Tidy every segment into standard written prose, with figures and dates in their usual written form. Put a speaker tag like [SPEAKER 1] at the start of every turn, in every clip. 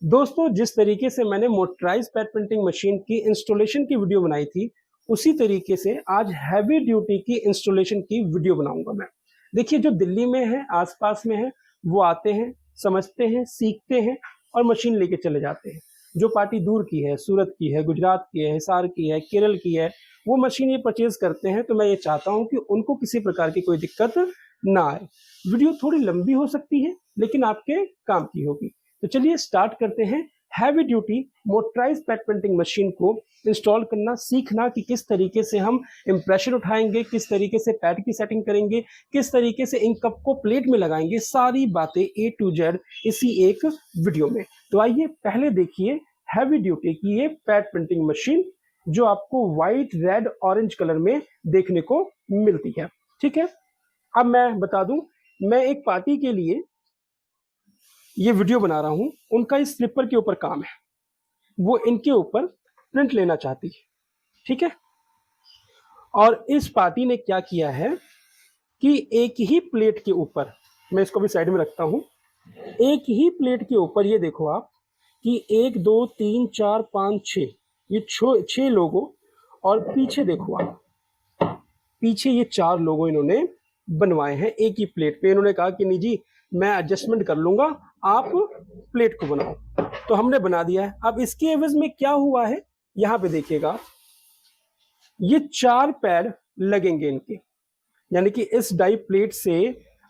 [SPEAKER 1] दोस्तों, जिस तरीके से मैंने मोटराइज पैड प्रिंटिंग मशीन की इंस्टॉलेशन की वीडियो बनाई थी, उसी तरीके से आज हैवी ड्यूटी की इंस्टॉलेशन की वीडियो बनाऊंगा मैं। देखिए, जो दिल्ली में है, आसपास में है, वो आते हैं, समझते हैं, सीखते हैं और मशीन लेके चले जाते हैं। जो पार्टी दूर की है, सूरत की है, गुजरात की है, हिसार की है, केरल की है, वो मशीन ये परचेज करते हैं। तो मैं ये चाहता हूँ कि उनको किसी प्रकार की कोई दिक्कत ना आए। वीडियो थोड़ी लंबी हो सकती है, लेकिन आपके काम की होगी। तो चलिए स्टार्ट करते हैं। Heavy duty motorise pad printing machine को इंस्टॉल करना सीखना कि किस तरीके से हम इंप्रेशन उठाएंगे, किस तरीके से पैड की सेटिंग करेंगे, किस तरीके से इंक कप को प्लेट में लगाएंगे, सारी बातें A to Z इसी एक वीडियो में। तो आइए पहले देखिए हैवी ड्यूटी की ये पैड प्रिंटिंग मशीन जो आपको व्हाइट, रेड, ऑरेंज कलर में देखने को मिलती है। ठीक है, अब मैं बता दूं, मैं एक पार्टी के लिए ये वीडियो बना रहा हूं। उनका इस स्लिपर के ऊपर काम है, वो इनके ऊपर प्रिंट लेना चाहती है। ठीक है, और इस पार्टी ने क्या किया है कि एक ही प्लेट के ऊपर, मैं इसको भी साइड में रखता हूं, एक ही प्लेट के ऊपर ये देखो आप कि 1 2 3 4 5 6 ये 6 लोगों, और पीछे देखो आप, पीछे ये 4 लोगों इन्होंने बनवाए हैं एक ही प्लेट पे। इन्होंने कहा कि नहीं जी, मैं एडजस्टमेंट कर लूंगा, आप प्लेट को बनाओ। तो हमने बना दिया है। अब इसके एवज में क्या हुआ है, यहां पे देखिएगा, ये 4 पैड लगेंगे इनके, यानी कि इस डाई प्लेट से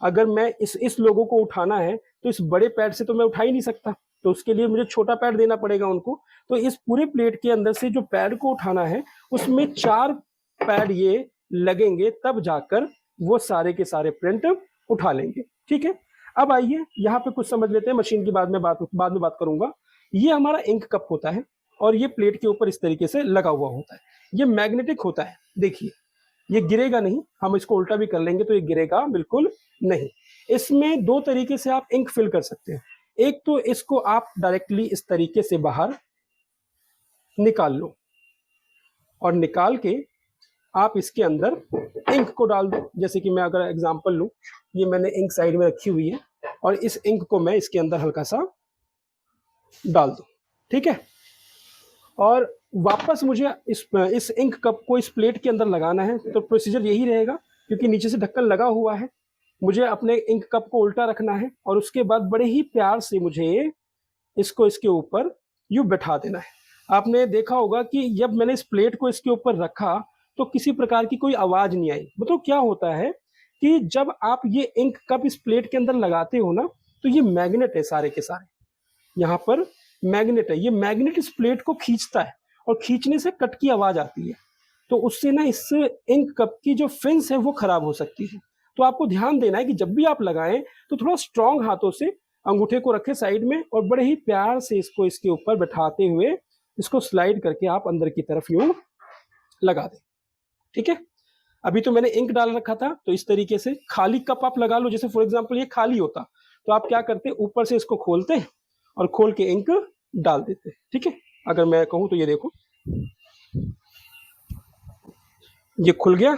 [SPEAKER 1] अगर मैं इस लोगों को उठाना है तो इस बड़े पैड से तो मैं उठा ही नहीं सकता, तो उसके लिए मुझे छोटा पैड देना पड़ेगा उनको। तो इस पूरे प्लेट के अंदर से जो पैड को उठाना है, उसमें 4 पैड ये लगेंगे, तब जाकर वो सारे के सारे प्रिंट उठा लेंगे। ठीक है, अब आइए यहाँ पे कुछ समझ लेते हैं। मशीन की बाद में बात करूंगा। ये हमारा इंक कप होता है और ये प्लेट के ऊपर इस तरीके से लगा हुआ होता है। ये मैग्नेटिक होता है, देखिए ये गिरेगा नहीं। हम इसको उल्टा भी कर लेंगे तो ये गिरेगा बिल्कुल नहीं। इसमें 2 तरीके से आप इंक फिल कर सकते हैं। एक तो इसको आप डायरेक्टली इस तरीके से बाहर निकाल लो, और निकाल के आप इसके अंदर इंक को डाल दो। जैसे कि मैं अगर एग्जांपल लूं, ये मैंने इंक साइड में रखी हुई है और इस इंक को मैं इसके अंदर हल्का सा डाल दूं। ठीक है, और वापस मुझे इस इंक कप को इस प्लेट के अंदर लगाना है, तो प्रोसीजर यही रहेगा, क्योंकि नीचे से ढक्कन लगा हुआ है। मुझे अपने इंक कप को उल्टा रखना है और उसके बाद बड़े ही प्यार से मुझे इसको इसके ऊपर यूं बैठा देना है। आपने देखा होगा कि जब मैंने इस प्लेट को इसके ऊपर रखा तो किसी प्रकार की कोई आवाज नहीं आई। मतलब क्या होता है कि जब आप ये इंक कप इस प्लेट के अंदर लगाते हो ना, तो ये मैग्नेट है, सारे के सारे यहाँ पर मैग्नेट है। ये मैग्नेट इस प्लेट को खींचता है और खींचने से कट की आवाज आती है। तो उससे ना इस इंक कप की जो फिन्स है वो खराब हो सकती है। तो आपको ध्यान देना है कि जब भी आप लगाएं तो थोड़ा स्ट्रांग हाथों से अंगूठे को रखें साइड में, और बड़े ही प्यार से इसको इसके ऊपर बैठाते हुए इसको स्लाइड करके आप अंदर की तरफ यूं लगा दें। ठीक है, अभी तो मैंने इंक डाल रखा था, तो इस तरीके से खाली कप आप लगा लो। जैसे फॉर एग्जांपल ये खाली होता, तो आप क्या करते, ऊपर से इसको खोलते और खोल के इंक डाल देते। ठीक है, अगर मैं कहूं तो ये देखो, ये खुल गया,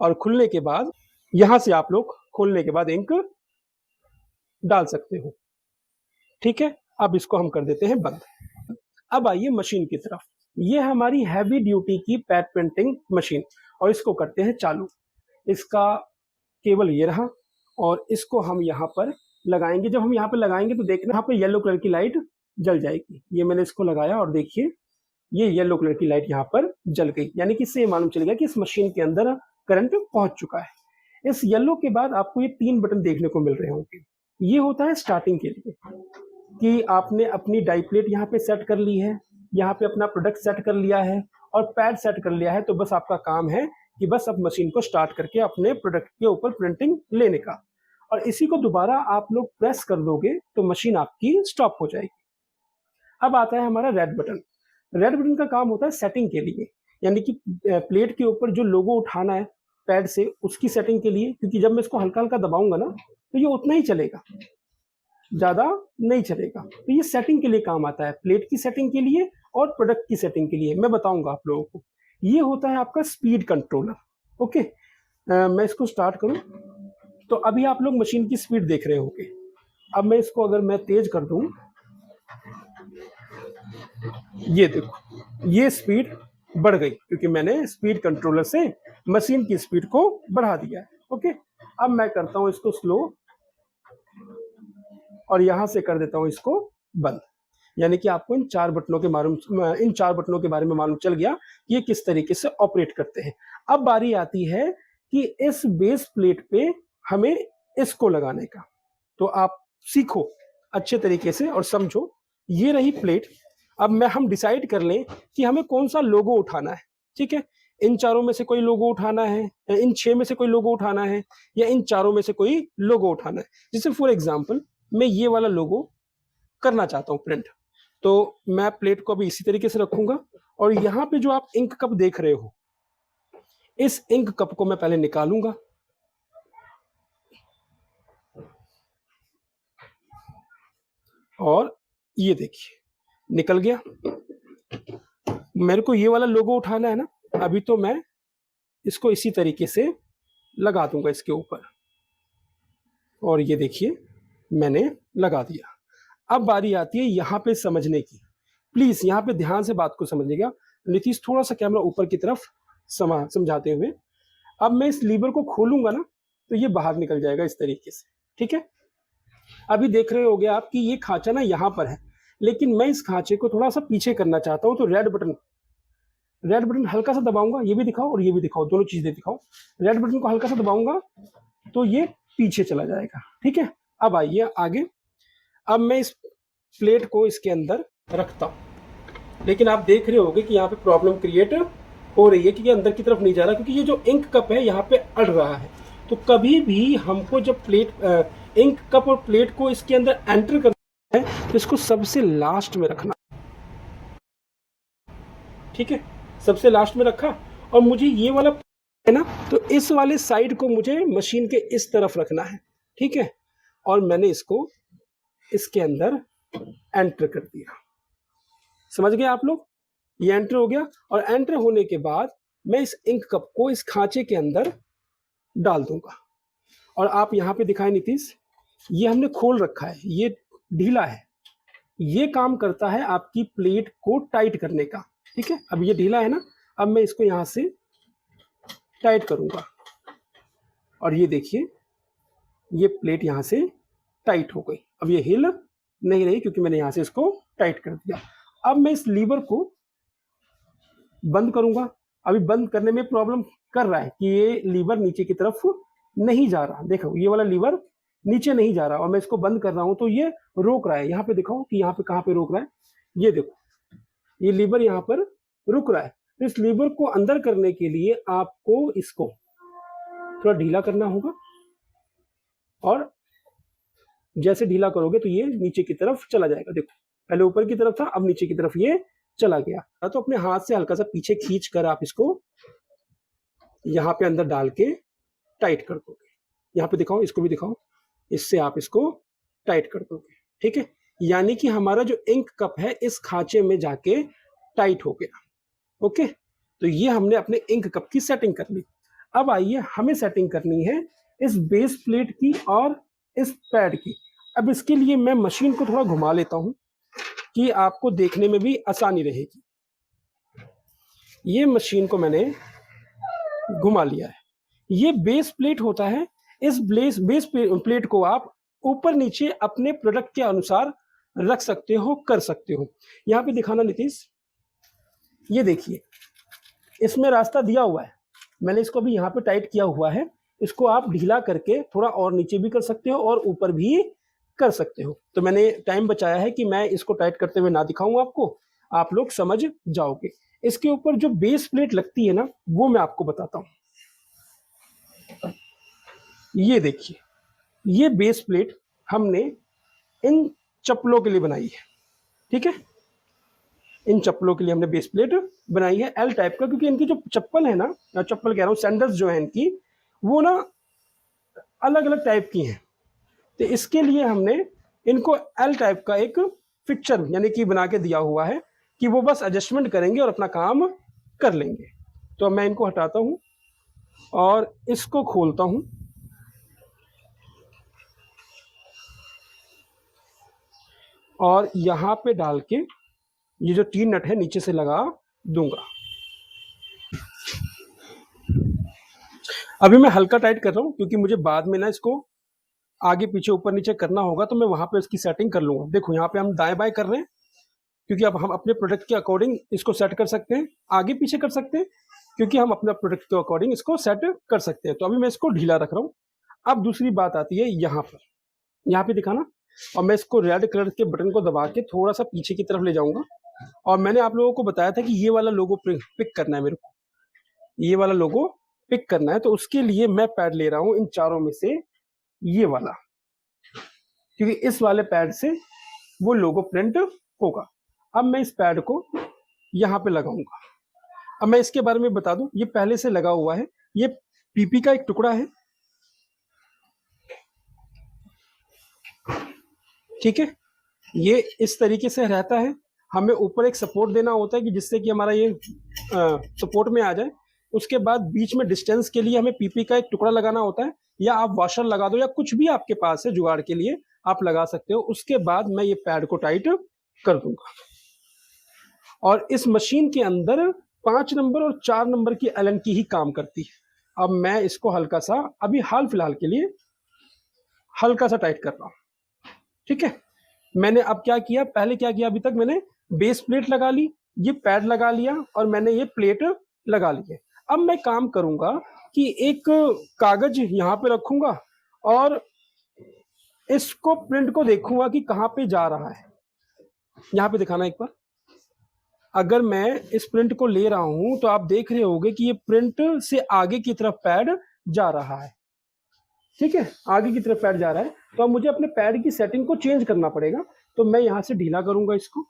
[SPEAKER 1] और खुलने के बाद यहां से आप लोग खोलने के बाद इंक डाल सकते हो। ठीक है, अब इसको हम कर देते हैं बंद। अब आइए मशीन की तरफ। ये हमारी हैवी ड्यूटी की पैड प्रिंटिंग मशीन, और इसको करते हैं चालू। इसका केबल ये रहा, और इसको हम यहाँ पर लगाएंगे। जब हम यहाँ पर लगाएंगे तो देखना, यहाँ पे येलो कलर की लाइट जल जाएगी। ये मैंने इसको लगाया और देखिए ये येलो कलर की लाइट यहाँ पर जल गई, यानी कि इससे मालूम चलेगा कि इस मशीन के अंदर करंट पहुंच चुका है। इस येलो के बाद आपको ये 3 बटन देखने को मिल रहे होंगे। ये होता है स्टार्टिंग के लिए, कि आपने अपनी डाई प्लेट यहाँ पे सेट कर ली है, यहाँ पे अपना प्रोडक्ट सेट कर लिया है और पैड सेट कर लिया है। तो बस आपका काम है कि बस अब मशीन को स्टार्ट करके अपने प्रोडक्ट के ऊपर प्रिंटिंग लेने का, और इसी को दोबारा आप लोग प्रेस कर दोगे तो मशीन आपकी स्टॉप हो जाएगी। अब आता है हमारा रेड बटन। रेड बटन का काम होता है सेटिंग के लिए, यानी कि प्लेट के ऊपर जो लोगो उठाना है पैड से, उसकी सेटिंग के लिए। क्योंकि जब मैं इसको हल्का हल्का दबाऊंगा ना, तो ये उतना ही चलेगा, ज्यादा नहीं चलेगा। तो ये सेटिंग के लिए काम आता है, प्लेट की सेटिंग के लिए और प्रोडक्ट की सेटिंग के लिए। मैं बताऊंगा आप लोगों को। ये होता है आपका स्पीड कंट्रोलर। ओके, मैं इसको स्टार्ट करूं तो अभी आप लोग मशीन की स्पीड देख रहे होंगे। अब मैं इसको अगर मैं तेज कर दूं ये देखो, ये स्पीड बढ़ गई क्योंकि मैंने स्पीड कंट्रोलर से मशीन की स्पीड को बढ़ा दिया है। ओके, अब मैं करता हूं इसको स्लो और यहां से कर देता हूं इसको बंद। यानी कि आपको इन चार बटनों के बारे में मालूम चल गया कि ये किस तरीके से ऑपरेट करते हैं। अब बारी आती है कि इस बेस प्लेट पे हमें इसको लगाने का। तो आप सीखो अच्छे तरीके से और समझो। ये रही प्लेट। अब हम डिसाइड कर लें कि हमें कौन सा लोगो उठाना है। ठीक है, इन चारों में से कोई लोगो उठाना है, इन 6 में से कोई लोगो उठाना है, या इन चारों में से कोई लोगो उठाना है। जैसे फॉर एग्जांपल मैं ये वाला लोगो करना चाहता हूं प्रिंट, तो मैं प्लेट को अभी इसी तरीके से रखूंगा और यहां पे जो आप इंक कप देख रहे हो, इस इंक कप को मैं पहले निकालूंगा और ये देखिए निकल गया। मेरे को ये वाला लोगो उठाना है ना, अभी तो मैं इसको इसी तरीके से लगा दूंगा इसके ऊपर और ये देखिए मैंने लगा दिया। अब बारी आती है यहाँ पे समझने की। प्लीज यहाँ पे ध्यान से बात को समझिएगा। नीतीश थोड़ा सा कैमरा ऊपर की तरफ समझाते हुए। अब मैं इस लीवर को खोलूंगा ना तो ये बाहर निकल जाएगा इस तरीके से। ठीक है, अभी देख रहे होगे आप कि ये खांचा ना यहाँ पर है, लेकिन मैं इस खांचे को थोड़ा सा पीछे करना चाहता हूँ। तो रेड बटन हल्का सा दबाऊंगा, ये भी दिखाओ और ये भी दिखाओ, दोनों चीजें दिखाओ। रेड बटन को हल्का सा दबाऊंगा तो ये पीछे चला जाएगा। ठीक है, अब आइए आगे। अब मैं इस प्लेट को इसके अंदर रखता हूं, लेकिन आप देख रहे होगे कि यहाँ पे प्रॉब्लम क्रिएट हो रही है कि ये अंदर की तरफ नहीं जा रहा, क्योंकि ये जो इंक कप है यहाँ पे अड़ रहा है। तो कभी भी हमको जब इंक कप और प्लेट को इसके अंदर एंटर करना है तो इसको सबसे लास्ट में रखना। ठीक है, सबसे लास्ट में रखा और मुझे ये वाला है ना, तो इस वाले साइड को मुझे मशीन के इस तरफ रखना है। ठीक है, और मैंने इसको इसके अंदर एंटर कर दिया। समझ गए आप लोग? ये एंटर हो गया और एंटर होने के बाद मैं इस इंक कप को इस खांचे के अंदर डाल दूंगा। और आप यहाँ पे दिखाएं नीतीश, ये हमने खोल रखा है, ये ढीला है। ये काम करता है आपकी प्लेट को टाइट करने का। ठीक है, अब ये ढीला है ना, अब मैं इसको यहाँ से टाइट करूंगा और ये देखिए ये प्लेट यहाँ से टाइट हो गई। अब ये हिल नहीं रही क्योंकि मैंने यहाँ से इसको टाइट कर दिया। अब मैं इस लीवर को बंद करूंगा। अभी बंद करने में प्रॉब्लम कर रहा है कि ये लीवर नीचे की तरफ नहीं जा रहा। देखो ये वाला लीवर नीचे नहीं जा रहा और मैं इसको बंद कर रहा हूं तो ये रोक रहा है। यहाँ पे दिखाओ कि यहाँ पे कहाँ पे रोक रहा है। ये देखो ये लीवर यहाँ पर रुक रहा है। तो इस लीवर को अंदर करने के लिए आपको इसको थोड़ा ढीला करना होगा और जैसे ढीला करोगे तो ये नीचे की तरफ चला जाएगा। देखो पहले ऊपर की तरफ था, अब नीचे की तरफ ये चला गया। तो अपने हाथ से हल्का सा पीछे खींच कर आप इसको यहाँ पे अंदर डाल के टाइट कर दोगे। यहाँ पे दिखाओ, इसको भी दिखाओ, इससे आप इसको टाइट कर दोगे। ठीक है, यानी कि हमारा जो इंक कप है इस खांचे में जाके टाइट हो गया। ओके, तो ये हमने अपने इंक कप की सेटिंग कर ली। अब आइए हमें सेटिंग करनी है इस बेस प्लेट की और इस पैड की। अब इसके लिए मैं मशीन को थोड़ा घुमा लेता हूं कि आपको देखने में भी आसानी रहेगी। ये मशीन को मैंने घुमा लिया है। ये बेस प्लेट होता है। इस बेस प्लेट को आप ऊपर नीचे अपने प्रोडक्ट के अनुसार रख सकते हो, कर सकते हो। यहाँ पे दिखाना नीतीश, ये देखिए इसमें रास्ता दिया हुआ है। मैंने इसको भी यहाँ पे टाइट किया हुआ है। इसको आप ढीला करके थोड़ा और नीचे भी कर सकते हो और ऊपर भी कर सकते हो। तो मैंने टाइम बचाया है कि मैं इसको टाइट करते हुए ना दिखाऊं आपको, आप लोग समझ जाओगे। इसके ऊपर जो बेस प्लेट लगती है ना, वो मैं आपको बताता हूं। ये देखिए ये बेस प्लेट हमने इन चप्पलों के लिए बनाई है। ठीक है, इन चप्पलों के लिए हमने बेस प्लेट बनाई है एल टाइप का, क्योंकि इनकी जो चप्पल है ना, चप्पल कह रहा हूँ सैंडल्स जो है इनकी, वो ना अलग अलग टाइप की हैं। तो इसके लिए हमने इनको एल टाइप का एक फिक्चर यानी कि बना के दिया हुआ है कि वो बस एडजस्टमेंट करेंगे और अपना काम कर लेंगे। तो मैं इनको हटाता हूँ और इसको खोलता हूँ और यहाँ पे डाल के ये जो टी नट है नीचे से लगा दूंगा। अभी मैं हल्का टाइट कर रहा हूँ क्योंकि मुझे बाद में ना इसको आगे पीछे ऊपर नीचे करना होगा, तो मैं वहां पे इसकी सेटिंग कर लूंगा। देखो यहाँ पे हम दाएं बाएं कर रहे हैं क्योंकि अब हम अपने प्रोडक्ट के अकॉर्डिंग इसको सेट कर सकते हैं, आगे पीछे कर सकते हैं क्योंकि हम अपने प्रोडक्ट के अकॉर्डिंग इसको सेट कर सकते हैं। तो अभी मैं इसको ढीला रख रहा हूँ। अब दूसरी बात आती है यहाँ पे दिखाना, और मैं इसको रेड कलर के बटन को दबा के थोड़ा सा पीछे की तरफ ले जाऊंगा। और मैंने आप लोगों को बताया था कि ये वाला लोगो पिक करना है, मेरे को ये वाला लोगो पिक करना है। तो उसके लिए मैं पैड ले रहा हूँ इन चारों में से ये वाला, क्योंकि इस वाले पैड से वो लोगो प्रिंट होगा। अब मैं इस पैड को यहाँ पे लगाऊंगा। अब मैं इसके बारे में बता दूं, ये पहले से लगा हुआ है, ये पीपी का एक टुकड़ा है, ठीक है। ये इस तरीके से रहता है। हमें ऊपर एक सपोर्ट देना होता है कि जिससे कि हमारा ये सपोर्ट में आ जाए। उसके बाद बीच में डिस्टेंस के लिए हमें पीपी का एक टुकड़ा लगाना होता है, या आप वॉशर लगा दो या कुछ भी आपके पास है जुगाड़ के लिए आप लगा सकते हो। उसके बाद मैं ये पैड को टाइट कर दूंगा। और इस मशीन के अंदर 5 नंबर और 4 नंबर की एलन की ही काम करती है। अब मैं इसको हल्का सा अभी हाल फिलहाल के लिए हल्का सा टाइट कर रहा हूं, ठीक है। मैंने अब क्या किया, पहले क्या किया, अभी तक मैंने बेस प्लेट लगा ली, ये पैड लगा लिया और मैंने ये प्लेट लगा ली है। अब मैं काम करूंगा कि एक कागज यहाँ पे रखूंगा और इसको प्रिंट को देखूंगा कि कहाँ पे जा रहा है। यहाँ पे दिखाना एक बार। अगर मैं इस प्रिंट को ले रहा हूं तो आप देख रहे होंगे कि ये प्रिंट से आगे की तरफ पैड जा रहा है, ठीक है, आगे की तरफ पैड जा रहा है। तो अब मुझे अपने पैड की सेटिंग को चेंज करना पड़ेगा। तो मैं यहां से ढीला करूंगा इसको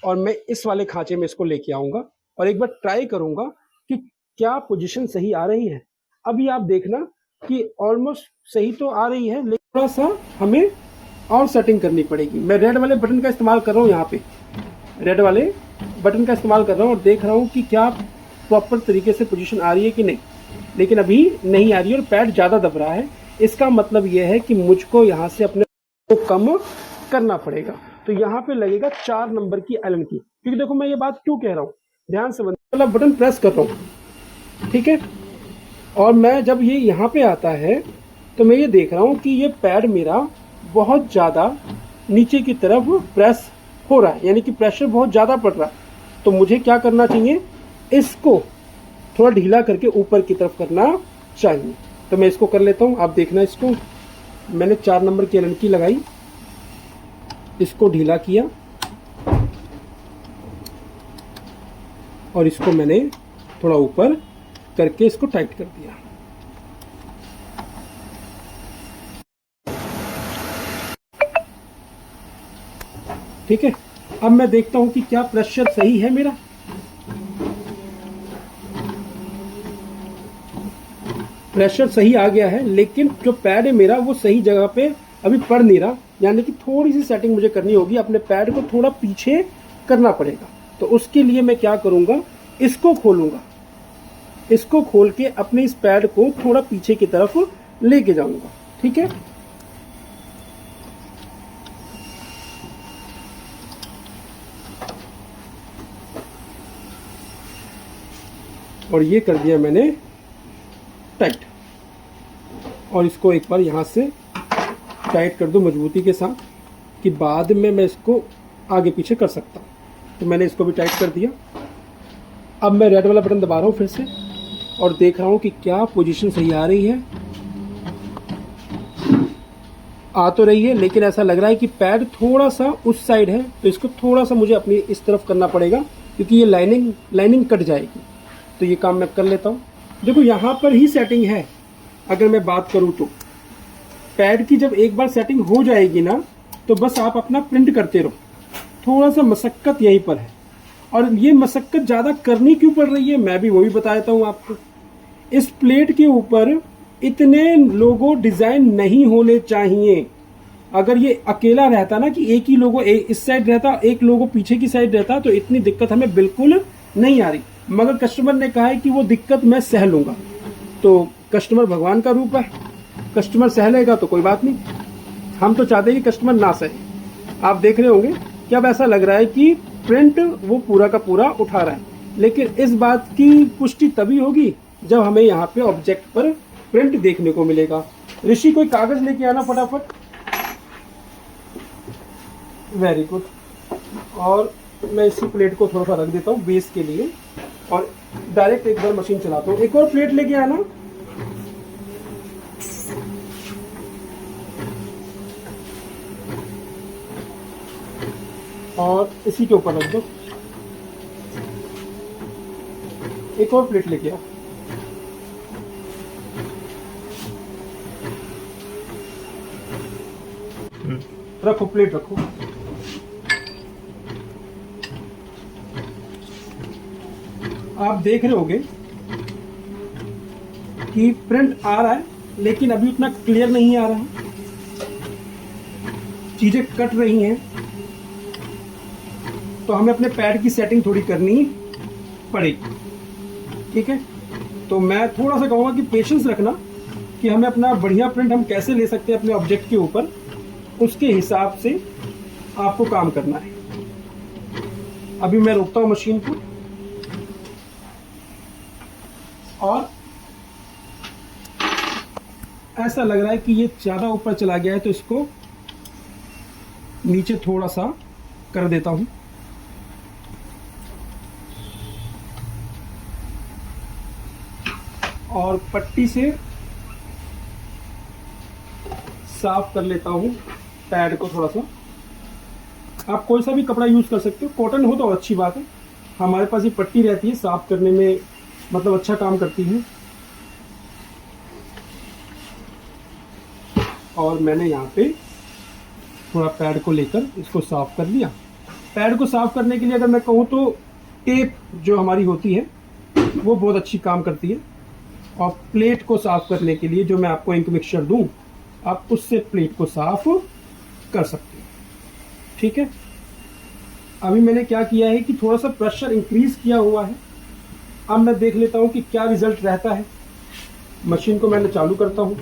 [SPEAKER 1] और मैं इस वाले खांचे में इसको लेके आऊंगा और एक बार ट्राई करूंगा कि क्या पोजीशन सही आ रही है। अभी आप देखना कि ऑलमोस्ट सही तो आ रही है, लेकिन थोड़ा सा हमें और सेटिंग करनी पड़ेगी। मैं रेड वाले बटन का इस्तेमाल कर रहा हूँ, यहाँ पे रेड वाले बटन का इस्तेमाल कर रहा हूँ और देख रहा हूँ कि क्या प्रॉपर तरीके से पोजीशन आ रही है कि नहीं। लेकिन अभी नहीं आ रही है और पैड ज़्यादा दब रहा है। इसका मतलब यह है कि मुझको यहाँ से अपने को कम करना पड़ेगा। तो यहाँ पे लगेगा 4 नंबर की एलन की, क्योंकि देखो मैं ये बात क्यों कह रहा हूँ, ध्यान से वाला बटन प्रेस कर रहा हूँ, ठीक है। और मैं जब ये यहाँ पे आता है तो मैं ये देख रहा हूँ कि ये पैड मेरा बहुत ज़्यादा नीचे की तरफ प्रेस हो रहा है, यानी कि प्रेशर बहुत ज़्यादा पड़ रहा है। तो मुझे क्या करना चाहिए, इसको थोड़ा ढीला करके ऊपर की तरफ करना चाहिए। तो मैं इसको कर लेता हूँ। आप देखना, इसको मैंने 4 नंबर की एलन की लगाई, इसको ढीला किया और इसको मैंने थोड़ा ऊपर करके इसको टाइट कर दिया। ठीक है, अब मैं देखता हूं कि क्या प्रेशर सही है मेरा। प्रेशर सही आ गया है, लेकिन जो पैड है मेरा वो सही जगह पे अभी पड़ नहीं रहा, यानी कि थोड़ी सी सेटिंग मुझे करनी होगी। अपने पैड को थोड़ा पीछे करना पड़ेगा। तो उसके लिए मैं क्या करूंगा, इसको खोलूंगा, इसको खोल के अपने इस पैड को थोड़ा पीछे की तरफ लेके जाऊंगा, ठीक है। और ये कर दिया मैंने टाइट, और इसको एक बार यहाँ से टाइट कर दूं मजबूती के साथ कि बाद में मैं इसको आगे पीछे कर सकता हूँ। तो मैंने इसको भी टाइट कर दिया। अब मैं रेड वाला बटन दबा रहा हूँ फिर से और देख रहा हूँ कि क्या पोजीशन सही आ रही है। आ तो रही है, लेकिन ऐसा लग रहा है कि पैड थोड़ा सा उस साइड है, तो इसको थोड़ा सा मुझे अपनी इस तरफ करना पड़ेगा, क्योंकि ये लाइनिंग कट जाएगी। तो ये काम मैं कर लेता हूँ। देखो यहाँ पर ही सेटिंग है। अगर मैं बात करूँ तो पैड की जब एक बार सेटिंग हो जाएगी ना, तो बस आप अपना प्रिंट करते रहो। थोड़ा सा मशक्कत यहीं पर है, और ये मशक्कत ज़्यादा करनी क्यों पड़ रही है मैं भी वही बताता हूँ आपको। इस प्लेट के ऊपर इतने लोगो डिज़ाइन नहीं होने चाहिए। अगर ये अकेला रहता ना कि एक ही लोगो इस साइड रहता, एक लोगो पीछे की साइड रहता, तो इतनी दिक्कत हमें बिल्कुल नहीं आ रही। मगर कस्टमर ने कहा है कि वो दिक्कत मैं सह लूँगा, तो कस्टमर भगवान का रूप है, कस्टमर सह लेगा तो कोई बात नहीं। हम तो चाहते हैं कि कस्टमर ना सहे। आप देख रहे होंगे कि अब ऐसा लग रहा है कि प्रिंट वो पूरा का पूरा उठा रहा है, लेकिन इस बात की पुष्टि तभी होगी जब हमें यहाँ पे ऑब्जेक्ट पर प्रिंट देखने को मिलेगा। ऋषि कोई कागज लेके आना फटाफट। Very good. और मैं इसी प्लेट को थोड़ा सा रख देता हूँ बेस के लिए और डायरेक्ट एक बार मशीन चलाता हूँ। एक और प्लेट लेके आना। और इसी के ऊपर रख दो। एक और प्लेट लेके आओ। रखो, प्लेट रखो। आप देख रहे होगे कि प्रिंट आ रहा है, लेकिन अभी उतना क्लियर नहीं आ रहा है, चीजें कट रही हैं, तो हमें अपने पैड की सेटिंग थोड़ी करनी पड़ेगी। ठीक है, तो मैं थोड़ा सा कहूँगा कि पेशेंस रखना कि हमें अपना बढ़िया प्रिंट हम कैसे ले सकते हैं अपने ऑब्जेक्ट के ऊपर, उसके हिसाब से आपको काम करना है। अभी मैं रोकता हूँ मशीन को और ऐसा लग रहा है कि ये ज़्यादा ऊपर चला गया है, तो इसको नीचे थोड़ा सा कर देता हूँ। और पट्टी से साफ कर लेता हूँ पैड को थोड़ा सा। आप कोई सा भी कपड़ा यूज़ कर सकते हो, कॉटन हो तो अच्छी बात है। हमारे पास ये पट्टी रहती है, साफ करने में मतलब अच्छा काम करती है। और मैंने यहाँ पे थोड़ा पैड को लेकर इसको साफ कर लिया। पैड को साफ करने के लिए अगर मैं कहूँ तो टेप जो हमारी होती है वो बहुत अच्छी काम करती है। और प्लेट को साफ करने के लिए जो मैं आपको इंक मिक्सचर दूं, आप उससे प्लेट को साफ कर सकते हैं। ठीक है, अभी मैंने क्या किया है कि थोड़ा सा प्रेशर इंक्रीज किया हुआ है। अब मैं देख लेता हूं कि क्या रिजल्ट रहता है। मशीन को मैंने चालू करता हूं।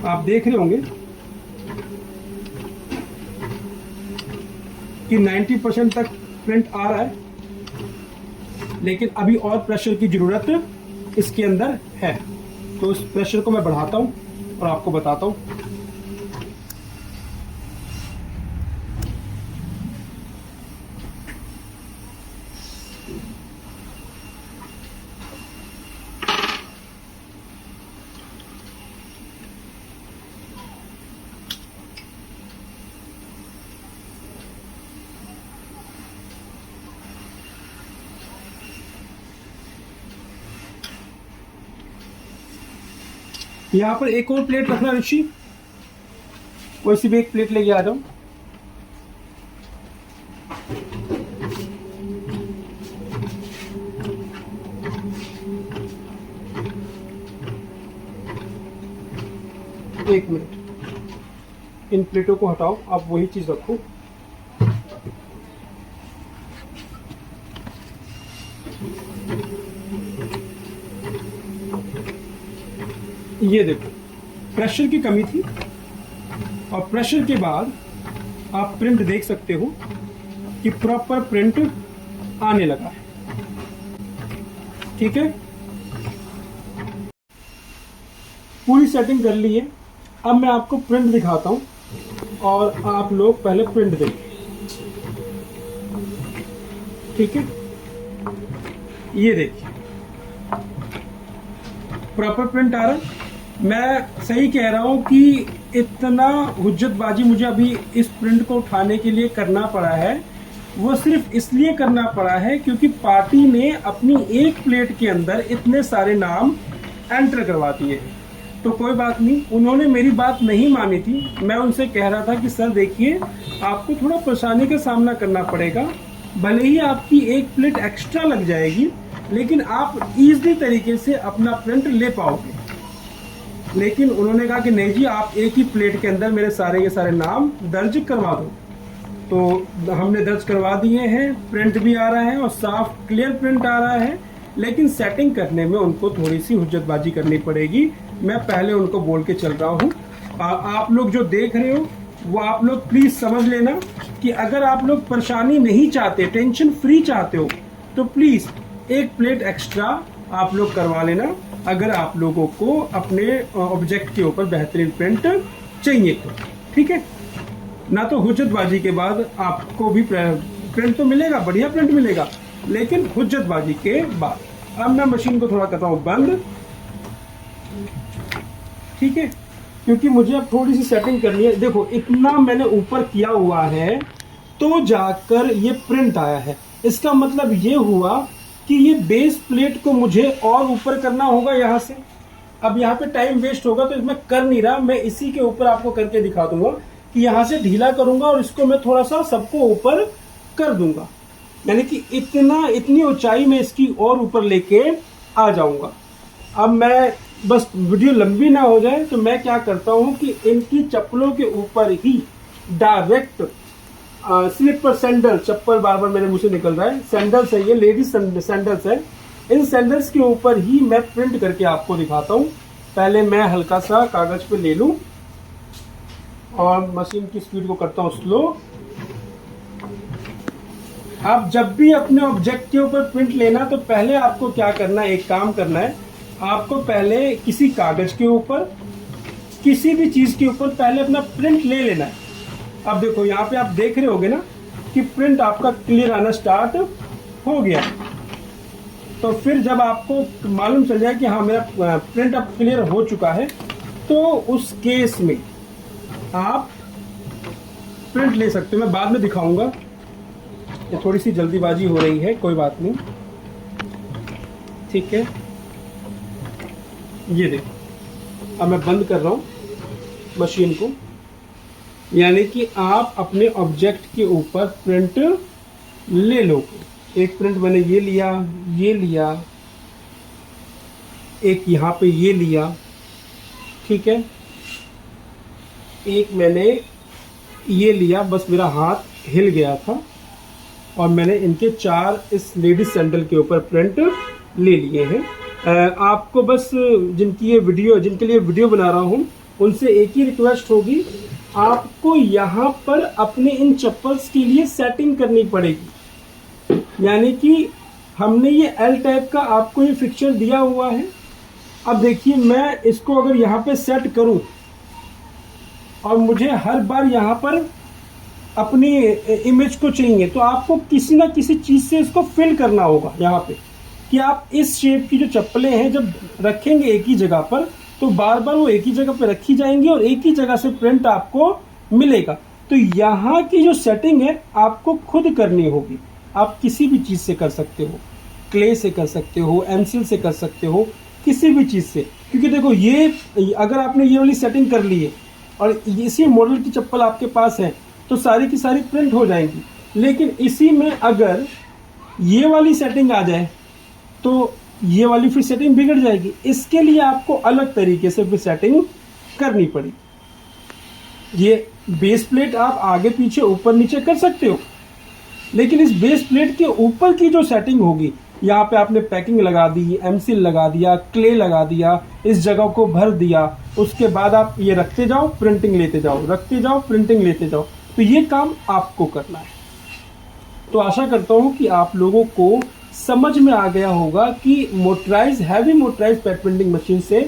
[SPEAKER 1] आप देख रहे होंगे कि 90% तक प्रिंट आ रहा है, लेकिन अभी और प्रेशर की जरूरत इसके अंदर है। तो इस प्रेशर को मैं बढ़ाता हूं और आपको बताता हूं। यहाँ पर एक और प्लेट रखना ऋषि, कोई सी भी एक प्लेट लेके आ जाओ। एक मिनट, इन प्लेटों को हटाओ, आप वही चीज रखो। ये देखो, प्रेशर की कमी थी और प्रेशर के बाद आप प्रिंट देख सकते हो कि प्रॉपर प्रिंट आने लगा है। ठीक है, पूरी सेटिंग कर ली है। अब मैं आपको प्रिंट दिखाता हूं और आप लोग पहले प्रिंट देखें। ठीक है, ये देखिए प्रॉपर प्रिंट आ रहा है। मैं सही कह रहा हूं कि इतना हुज्जतबाजी मुझे अभी इस प्रिंट को उठाने के लिए करना पड़ा है, वो सिर्फ इसलिए करना पड़ा है क्योंकि पार्टी ने अपनी एक प्लेट के अंदर इतने सारे नाम एंटर करवा दिए। तो कोई बात नहीं, उन्होंने मेरी बात नहीं मानी थी। मैं उनसे कह रहा था कि सर देखिए, आपको थोड़ा परेशानी का सामना करना पड़ेगा, भले ही आपकी एक प्लेट एक्स्ट्रा लग जाएगी, लेकिन आप ईजी तरीके से अपना प्रिंट ले पाओगे। लेकिन उन्होंने कहा कि नहीं जी, आप एक ही प्लेट के अंदर मेरे सारे के सारे नाम दर्ज करवा दो। तो हमने दर्ज करवा दिए हैं, प्रिंट भी आ रहा है और साफ क्लियर प्रिंट आ रहा है। लेकिन सेटिंग करने में उनको थोड़ी सी हुज्जतबाजी करनी पड़ेगी। मैं पहले उनको बोल के चल रहा हूँ आप लोग जो देख रहे हो वो आप लोग प्लीज समझ लेना कि अगर आप लोग परेशानी नहीं चाहते, टेंशन फ्री चाहते हो, तो प्लीज एक प्लेट एक्स्ट्रा आप लोग करवा लेना अगर आप लोगों को अपने ऑब्जेक्ट के ऊपर बेहतरीन प्रिंट चाहिए तो, ठीक है ना। तो हुज्जतबाजी के बाद आपको भी प्रिंट तो मिलेगा, बढ़िया प्रिंट मिलेगा, लेकिन हुज्जतबाजी के बाद। अब मैं मशीन को थोड़ा करता हूँ बंद, ठीक है, क्योंकि मुझे अब थोड़ी सी सेटिंग करनी है। देखो इतना मैंने ऊपर किया हुआ है तो जाकर ये प्रिंट आया है। इसका मतलब ये हुआ कि ये बेस प्लेट को मुझे और ऊपर करना होगा यहाँ से। अब यहाँ पे टाइम वेस्ट होगा तो मैं कर नहीं रहा, मैं इसी के ऊपर आपको करके दिखा दूंगा कि यहाँ से ढीला करूंगा और इसको मैं थोड़ा सा सबको ऊपर कर दूंगा, यानी कि इतनी ऊंचाई में इसकी और ऊपर लेके आ जाऊंगा। अब मैं बस वीडियो लंबी ना हो जाए तो मैं क्या करता हूँ कि इनकी चप्पलों के ऊपर ही डायरेक्ट स्लीपर सैंडल, चप्पल बार बार मेरे मुंह से निकल रहा है, सैंडल्स है, ये लेडीज सैंडल्स है, इन सैंडल्स के ऊपर ही मैं प्रिंट करके आपको दिखाता हूँ। पहले मैं हल्का सा कागज पे ले लूं और मशीन की स्पीड को करता हूँ स्लो। आप जब भी अपने ऑब्जेक्ट के ऊपर प्रिंट लेना तो पहले आपको क्या करना है, एक काम करना है, आपको पहले किसी कागज के ऊपर, किसी भी चीज के ऊपर पहले अपना प्रिंट ले लेना है। अब देखो यहाँ पे आप देख रहे होगे ना कि प्रिंट आपका क्लियर आना स्टार्ट हो गया। तो फिर जब आपको मालूम चल जाए कि हाँ मेरा प्रिंट अब क्लियर हो चुका है, तो उस केस में आप प्रिंट ले सकते हो। मैं बाद में दिखाऊंगा, ये थोड़ी सी जल्दीबाजी हो रही है, कोई बात नहीं, ठीक है। ये देखो अब मैं बंद कर रहा हूँ मशीन को, यानी कि आप अपने ऑब्जेक्ट के ऊपर प्रिंट ले लो। एक प्रिंट मैंने ये लिया, एक यहाँ पे ये लिया, ठीक है, एक मैंने ये लिया, बस मेरा हाथ हिल गया था और मैंने इनके 4 इस लेडीज सैंडल के ऊपर प्रिंट ले लिए हैं। आपको बस जिनके लिए वीडियो बना रहा हूँ उनसे एक ही रिक्वेस्ट होगी, आपको यहाँ पर अपने इन चप्पल्स के लिए सेटिंग करनी पड़ेगी। यानी कि हमने ये एल टाइप का आपको ये फिक्चर दिया हुआ है। अब देखिए मैं इसको अगर यहाँ पे सेट करूँ और मुझे हर बार यहाँ पर अपनी इमेज को चाहिए, तो आपको किसी ना किसी चीज़ से इसको फिल करना होगा यहाँ पे, कि आप इस शेप की जो चप्पलें हैं जब रखेंगे एक ही जगह पर तो बार बार वो एक ही जगह पर रखी जाएंगी और एक ही जगह से प्रिंट आपको मिलेगा। तो यहाँ की जो सेटिंग है आपको खुद करनी होगी। आप किसी भी चीज़ से कर सकते हो, क्ले से कर सकते हो, एमसील से कर सकते हो, किसी भी चीज़ से। क्योंकि देखो ये अगर आपने ये वाली सेटिंग कर ली है और इसी मॉडल की चप्पल आपके पास है तो सारी की सारी प्रिंट हो जाएंगी। लेकिन इसी में अगर ये वाली सेटिंग आ जाए तो ये वाली फिर सेटिंग बिगड़ जाएगी। इसके लिए आपको अलग तरीके से फिर सेटिंग करनी पड़ेगी। ये बेस प्लेट आप आगे पीछे ऊपर नीचे कर सकते हो, लेकिन इस बेस प्लेट के ऊपर की जो सेटिंग होगी, यहाँ पे आपने पैकिंग लगा दी, एमसील लगा दिया, क्ले लगा दिया, इस जगह को भर दिया, उसके बाद आप ये रखते जाओ प्रिंटिंग लेते जाओ, रखते जाओ प्रिंटिंग लेते जाओ, तो ये काम आपको करना है। तो आशा करता हूँ कि आप लोगों को समझ में आ गया होगा कि heavy motorise pad printing machine से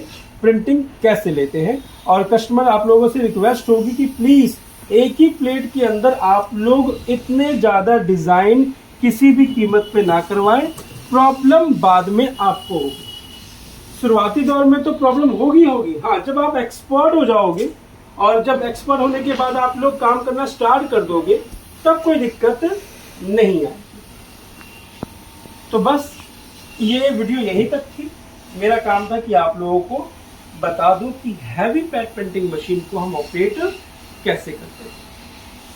[SPEAKER 1] प्रिंटिंग कैसे लेते हैं। और कस्टमर आप लोगों से रिक्वेस्ट होगी कि प्लीज एक ही प्लेट के अंदर आप लोग इतने ज्यादा डिजाइन किसी भी कीमत पे ना करवाएं, प्रॉब्लम बाद में आपको होगी। शुरुआती दौर में तो प्रॉब्लम होगी। हाँ, जब आप एक्सपर्ट हो जाओगे और जब एक्सपर्ट होने के बाद आप लोग काम करना स्टार्ट कर दोगे तब कोई दिक्कत नहीं आएगी। तो बस ये वीडियो यहीं तक थी। मेरा काम था कि आप लोगों को बता दूं कि हैवी पैड प्रिंटिंग मशीन को हम ऑपरेट कैसे करते हैं।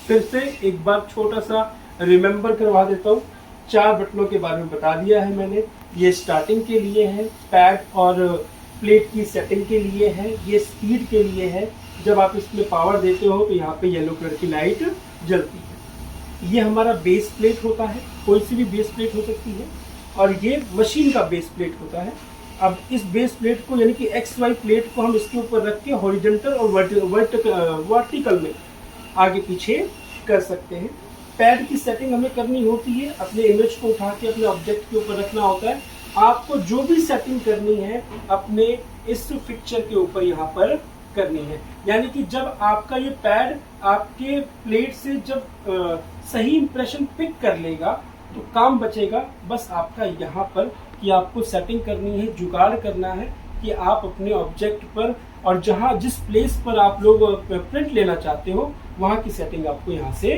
[SPEAKER 1] फिर से एक बार छोटा सा रिमेंबर करवा देता हूँ। 4 बटनों के बारे में बता दिया है मैंने। ये स्टार्टिंग के लिए है, पैड और प्लेट की सेटिंग के लिए है, ये स्पीड के लिए है। जब आप इसमें पावर देते हो तो यहाँ पे येलो कलर की लाइट जलती है। ये हमारा बेस प्लेट होता है, कोई सी भी बेस प्लेट हो सकती है, और ये मशीन का बेस प्लेट होता है। अब इस बेस प्लेट को यानी कि एक्स वाई प्लेट को हम इसके ऊपर रख के हॉरिजॉन्टल और वर्टिकल में आगे पीछे कर सकते हैं। पैड की सेटिंग हमें करनी होती है, अपने इमेज को उठा के अपने ऑब्जेक्ट के ऊपर रखना होता है। आपको जो भी सेटिंग करनी है अपने इस पिक्चर के ऊपर यहाँ पर करनी है, यानी कि जब आपका ये पैड आपके प्लेट से जब सही इंप्रेशन पिक कर लेगा तो काम बचेगा बस आपका यहाँ पर कि आपको सेटिंग करनी है, जुगाड़ करना है कि आप अपने ऑब्जेक्ट पर और जहाँ जिस प्लेस पर आप लोग प्रिंट लेना चाहते हो वहाँ की सेटिंग आपको यहाँ से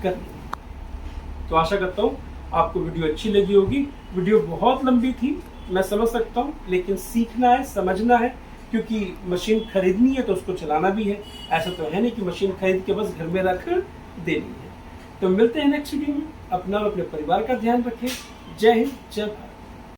[SPEAKER 1] करनी है। तो आशा करता हूँ आपको वीडियो अच्छी लगी होगी। वीडियो बहुत लंबी थी, मैं समझ सकता हूँ, लेकिन सीखना है, समझना है, क्योंकि मशीन खरीदनी है तो उसको चलाना भी है। ऐसा तो है नहीं कि मशीन खरीद के बस घर में रख देनी है। तो मिलते हैं नेक्स्ट वीडियो में। अपना और अपने परिवार का ध्यान रखें। जय हिंद, जय भारत।